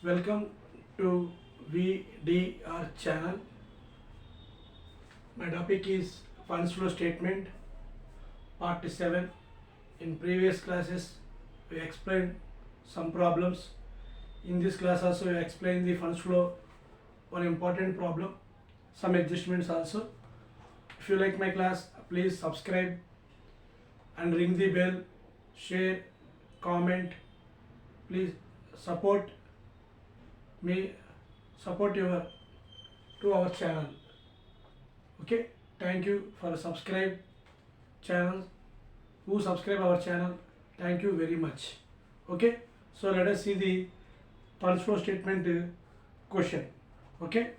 Welcome to VDR channel. My topic is funds flow statement part 7. In previous classes we explained some problems. In this class also we explain the funds flow, one important problem, some adjustments also. If you like my class, please subscribe and ring the bell, share, comment. Please support me, support to our channel. Okay, thank you for subscribe channel. Who subscribe our channel, thank you very much. Okay, so let us see the funds flow statement question. Okay,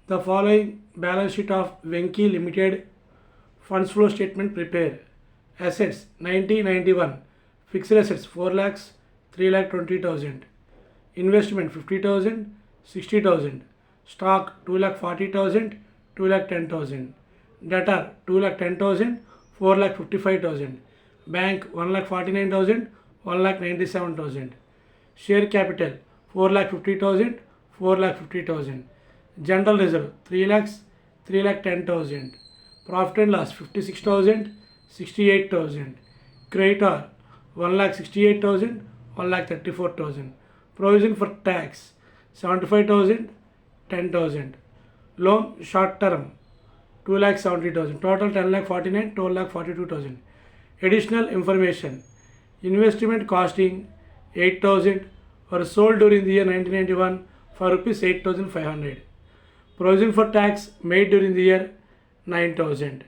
the following balance sheet of Venki Limited funds flow statement prepare. Assets 9091, fixed assets 4 lakhs 3 lakh 20,000, investment 50,000 60,000, stock 2 lakh 40,000 2 lakh 10,000, debtor 2 lakh 10,000 4 lakh 55,000, bank 1 lakh 49,000 1 lakh 97,000, share capital 4 lakh 50,000 4 lakh 50,000, general reserve 3 lakhs 3 lakh 10,000, profit and loss 56,000 68,000, creditor 1,68,000 1,34,000, provision for tax 75,000 10,000, loan short term 2,70,000, total 10,49,000 12,42,000. Additional information: investment costing 8,000 were sold during the year 1991 for rupees 8,500. Provision for tax made during the year 9,000.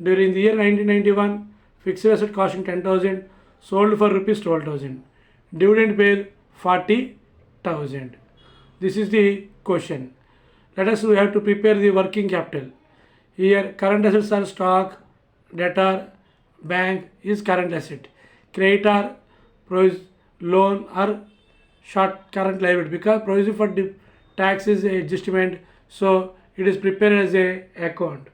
During the year 1991, fixed asset costing 10,000 sold for rupees 12,000. Dividend paid 40,000. This is the question. We have to prepare the working capital. Here current assets are stock, debtor, bank is current asset. Creditor, loan or short current liability, because provision for tax is adjustment, so it is prepared as a account.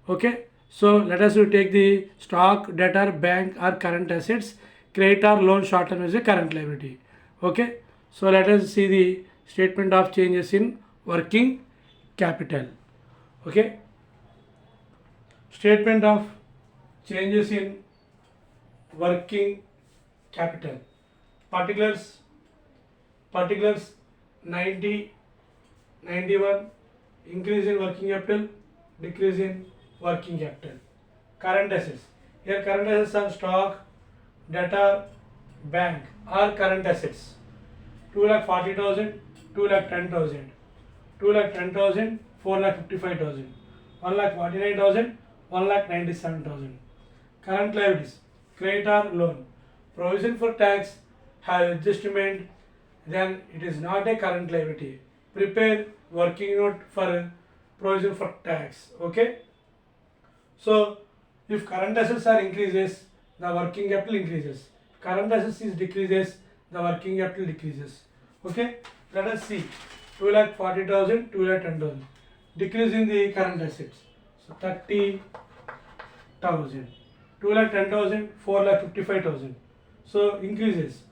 Okay, so let us take the stock, debtor, bank are current assets, creditor, loan short term is a current liability. Okay, so let us see the statement of changes in working capital. Okay, statement of changes in working capital. Particulars 90 91, increase in working capital, decrease in working capital. Current assets, here current assets are stock, debtor, bank are current assets. 2,40,000 2,10,000, 2,10,000 4,55,000, 1,49,000 1,97,000. Current liabilities, creditor, loan, provision for tax have adjustment, then it is not a current liability. Prepare working note for provision for tax. Okay, so if current assets are increases, the working capital increases. Current assets is decreases, the working capital decreases. Okay, let us see. 2,40,000 2,10,000, decrease in the current assets, so 30,000. 2,10,000 4,55,000, so increases,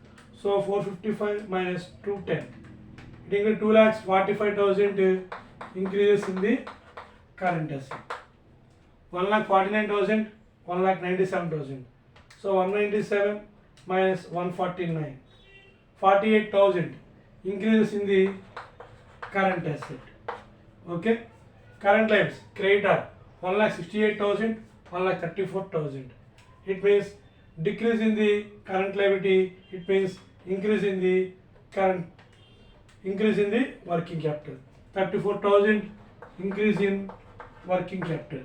so 455 minus 210, it increases 2,45,000 increases in the current asset. 1,49,000 1,97,000, so 197 minus 149, 48,000 increases in the current asset. Okay, current liabilities, creditor 1,68,000 1,34,000, it means decrease in the current liability, it means increase in the working capital. 34,000 increase in working capital.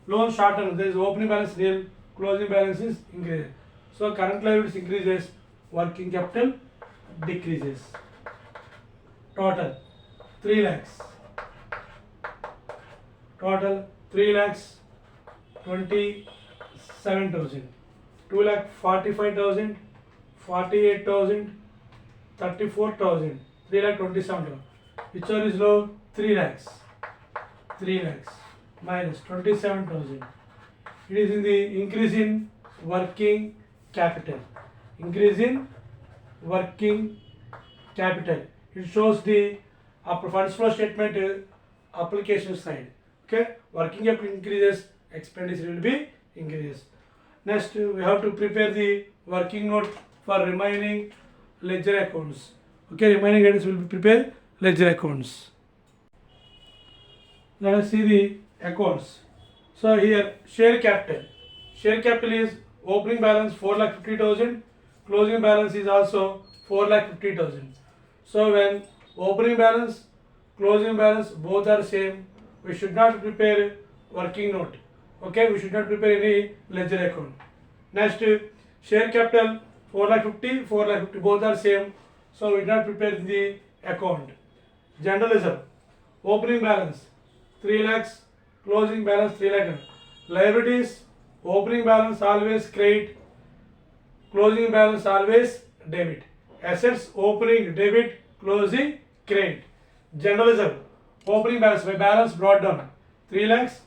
Loan short term, there is opening balance nil, closing balance is increased, so current liabilities increases, working capital decreases. Total 3 lakhs, total 3 lakhs 27,000, 2,45,000 48,000 34,000, 3,27,000. Which one is low? 3 lakhs. 3 lakhs minus 27,000. It is in the increase in working capital. Increase in working capital. It shows the funds flow statement application side. Okay, working capital increases, expenditure will be increases. Next, we have to prepare the working note for remaining ledger accounts. Okay, remaining items will be prepared ledger accounts. Let us see the accounts. So here share capital. Share capital is opening balance 4,50,000, closing balance is also 4,50,000. So when opening balance, closing balance both are same, we should not prepare working note. Okay, we should not prepare any ledger account. Next, share capital 4,50,000, 4,50,000 both are same, so we did not prepare the account. General reserve, opening balance 3 lakhs, closing balance 3 lakh. Liabilities, opening balance always credit, closing balance always debit. Assets, opening debit, closing credit. General reserve, opening balance by balance brought down 3 lakhs,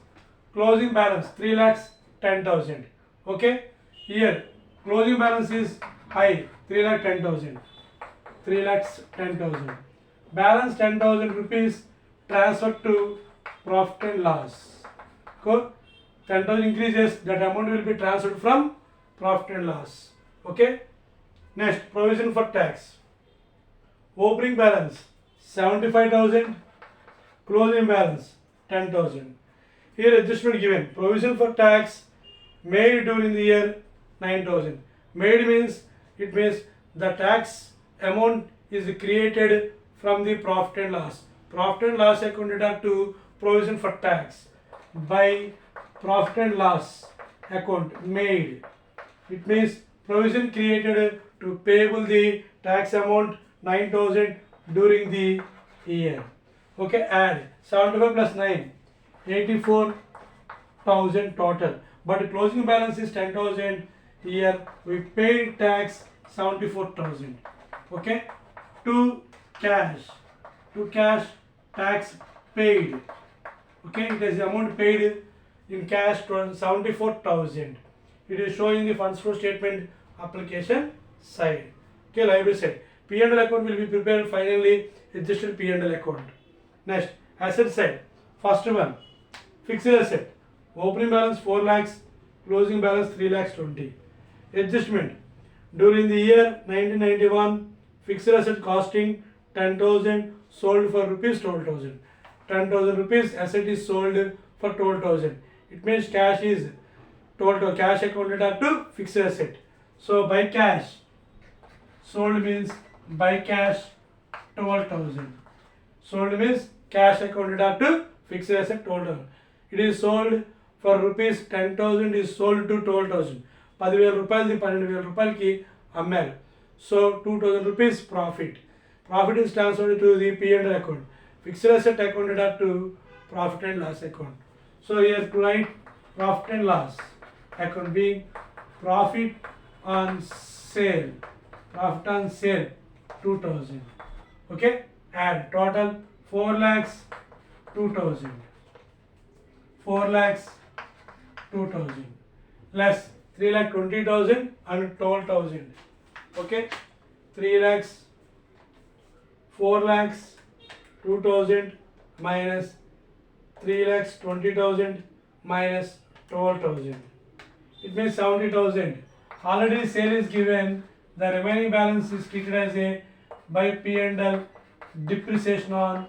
closing balance 3 lakhs 10,000. Okay, here closing balance is high 3 lakh 10,000. 3 lakhs 10,000. Balance 10,000 rupees transferred to profit and loss. Cool. 10,000 increases, that amount will be transferred from profit and loss. Okay. Next, provision for tax. Opening balance 75,000, closing balance 10,000. Here adjustment given. Provision for tax made during the year 9,000. Made means, it means the tax amount is created from the profit and loss. Profit and loss account deduct to provision for tax by profit and loss account made. It means provision created to payable the tax amount 9,000 during the year. Okay, add 75 plus 9, 84,000 total. But closing balance is 10,000. Here we paid tax 74,000. Okay, to cash tax paid. Okay, it is the amount paid in cash 74,000. It is showing the funds flow statement application side. Okay, liability side. P&L account will be prepared finally, adjusted P&L account. Next, asset side. First one, fixed asset. Opening balance 4 lakhs, closing balance 3 lakhs 20. Adjustment. During the year 1991, fixed asset costing 10,000, sold for rupees 12,000. 10,000 rupees asset is sold for 12,000. It means cash is total, cash accounted up to fixed asset. So by cash, sold means by cash 12,000. Sold means cash accounted up to fixed asset 12,000. It is sold for rupees 10,000 is sold to 12,000. 10,000 రూపాయలది 12,000 రూపాయలకి అమ్మారు. So 2,000 rupees profit. Profit is transferred to the P&L account. Fixed asset accounted up to profit and loss account. So here to write profit and loss account being profit on sale. Profit on sale 2,000. Okay, add total 4 lakhs 2,000. 4 lakhs 2,000 less 3,20,000 and 12,000. Okay, 3 lakhs 4 lakhs 2,000 minus 3,20,000 minus 12,000. It means 70,000. Already sale is given. The remaining balance is treated as a by P&L depreciation on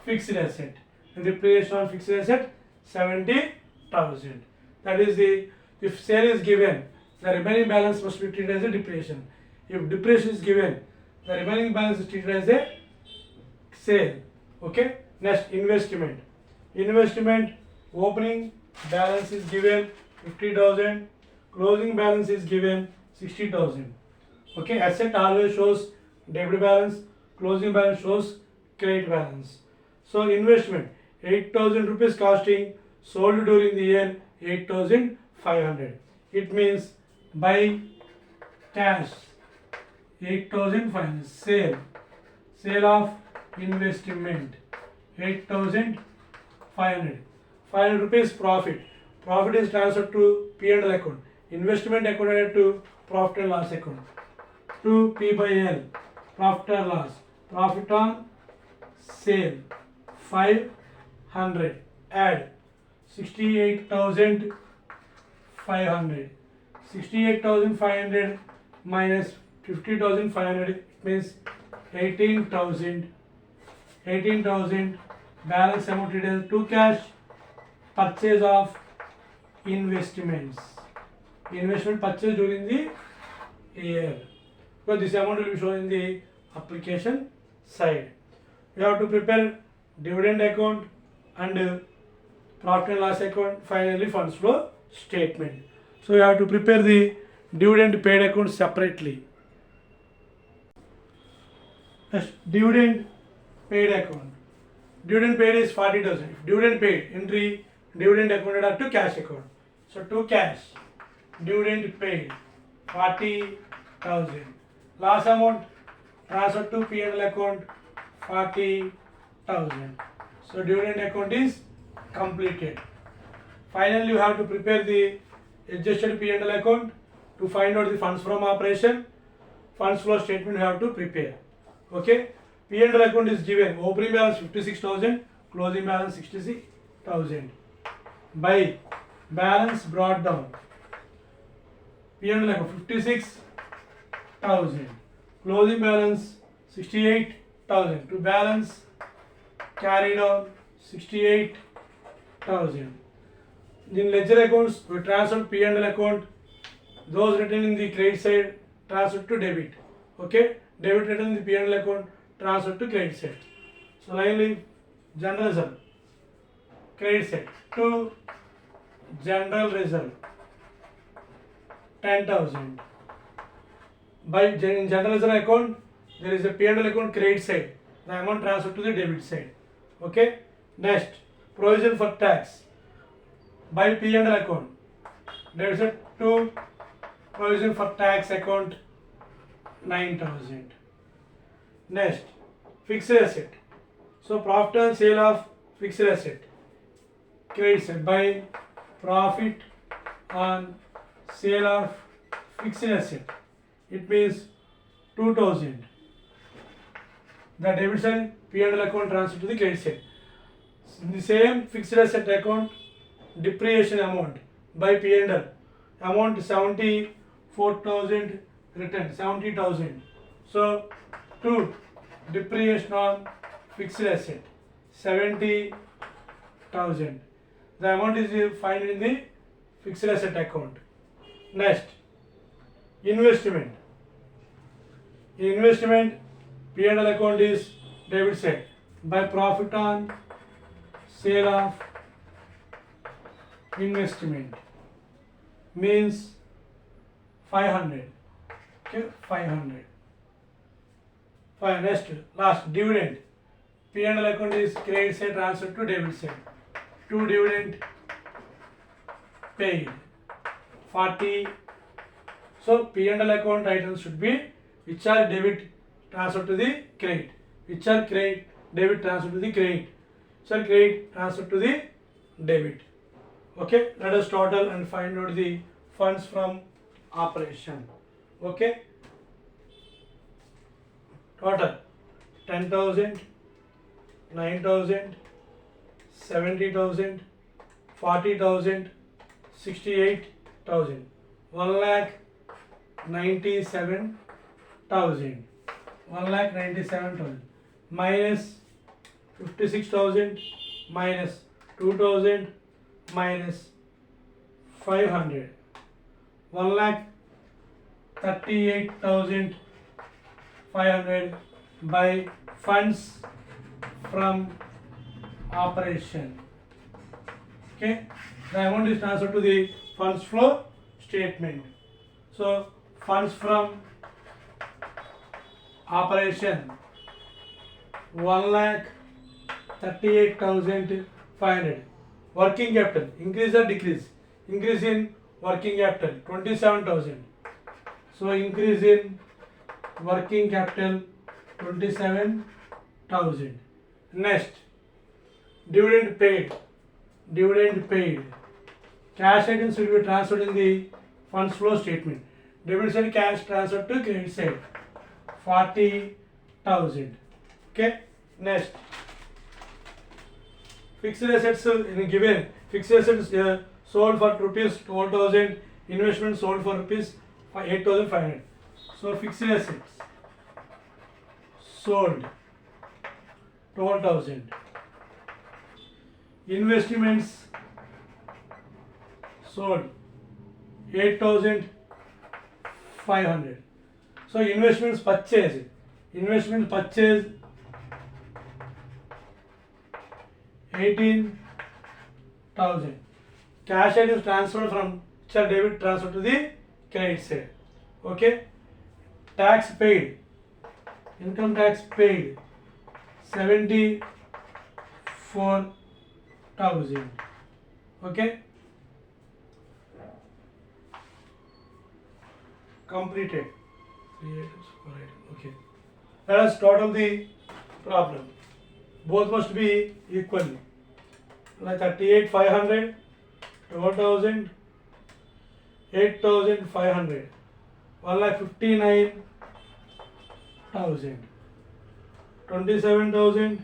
fixed asset. And depreciation on fixed asset 70,000. That is the, if sale is given, the remaining balance must be treated as a depreciation. If depreciation is given, the remaining balance is treated as a sale. Okay. Next, investment. Investment opening balance is given 50,000, closing balance is given 60,000. Okay, asset always shows debit balance, closing balance shows credit balance. So investment 8,000 rupees costing, sold during the year 8,500. It means by cash 8,500. Sale of investment 8,500. 500 rupees profit. Profit is transferred to P&L account. Investment accorded to profit and loss account. 2 P by L, profit or loss. Profit on sale 500. Add 68,500. 68,500 minus 50,500, it means 18,000. 18,000 balance amount details to cash. Purchase of investments. Investment purchase during the year. So this amount will be shown in the application side. We have to prepare dividend account and profit and loss account, finally funds flow statement. So you have to prepare the dividend paid account separately. Next, dividend paid account. Dividend paid is 40,000. If dividend paid, entry dividend account to cash account. So to cash, dividend paid 40,000. Loss amount transfer to P&L account 40,000. So dividend account is completed. Finally, you have to prepare the adjusted P&L account to find out the funds from operation. Funds flow statement you have to prepare. Okay. P&L account is given. Opening balance 56,000, closing balance 66,000. By balance brought down. P&L account 56,000. Closing balance 68,000. To balance carried on 68,000. In ledger accounts, we transfer P&L account. Those written in the credit side transfer to debit. Okay, debit written in the P&L account transfer to credit side. So finally, general reserve, credit side to general reserve 10,000. By in general reserve account, there is a P&L account credit side. The amount transferred to the debit side. Okay. Next, provision for tax. By P&L account, there is a two provision for tax account 9,000. Next, fixed asset. So profit on sale of fixed asset. Credit side by profit on sale of fixed asset. It means 2,000. The debit side P&L account transfer to the credit side. In the same fixed asset account, depreciation amount by P&L amount 74,000 written 70,000. So to depreciation on fixed asset 70,000. The amount is found in the fixed asset account. Next, investment. In investment, P&L account is debit side by profit on sale of investment means 500. Okay, 500. Fine. Next, last dividend. P&L account is credit side transferred to debit side. To dividend paid 40. So P&L account items should be which are debit transferred to the credit, which are credit debit transferred to the credit, which are credit transferred to the debit. Okay, let us total and find out the funds from operation. Okay, total 10,000, 9,000, 70,000, 40,000, 68,000, 1,97,000, 1,97,000 minus 56,000 minus 2,000 minus 500, 1,38,500 by funds from operation. Okay, the amount is transferred to the funds flow statement. So funds from operation 1,38,500. Working capital increase or decrease? Increase in working capital 27,000. So increase in working capital 27,000. Next, dividend paid. Dividend paid. Cash items will be transferred in the funds flow statement. Debit side cash transfer to credit side 40,000. Okay, next fixed assets in given fixed assets sold for rupees 12,000, investment sold for rupees 8,500. So fixed assets sold 12,000, investments sold 8,500. So investments purchased 18,000. Cash side is transferred from debit transfer to the credit side. Okay. Tax paid, income tax paid 74,000. Okay. Completed. 3 items, 4 items. Okay. Let us total the problem. Both must be equal. Like 38,500, 12,000, 8,500, 1,59,000, 27,000,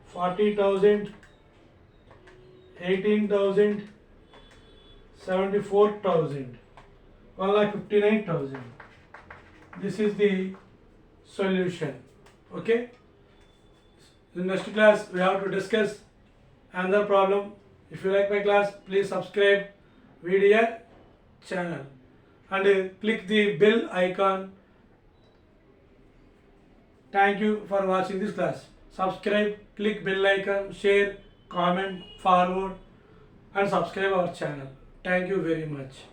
40,000, 18,000, 74,000, 1,59,000. This is the solution. Okay. In next class we have to discuss another problem. If you like my class, please subscribe video channel and click the bell icon. Thank you for watching this class. Subscribe, click bell icon, share, comment, forward and subscribe our channel. Thank you very much.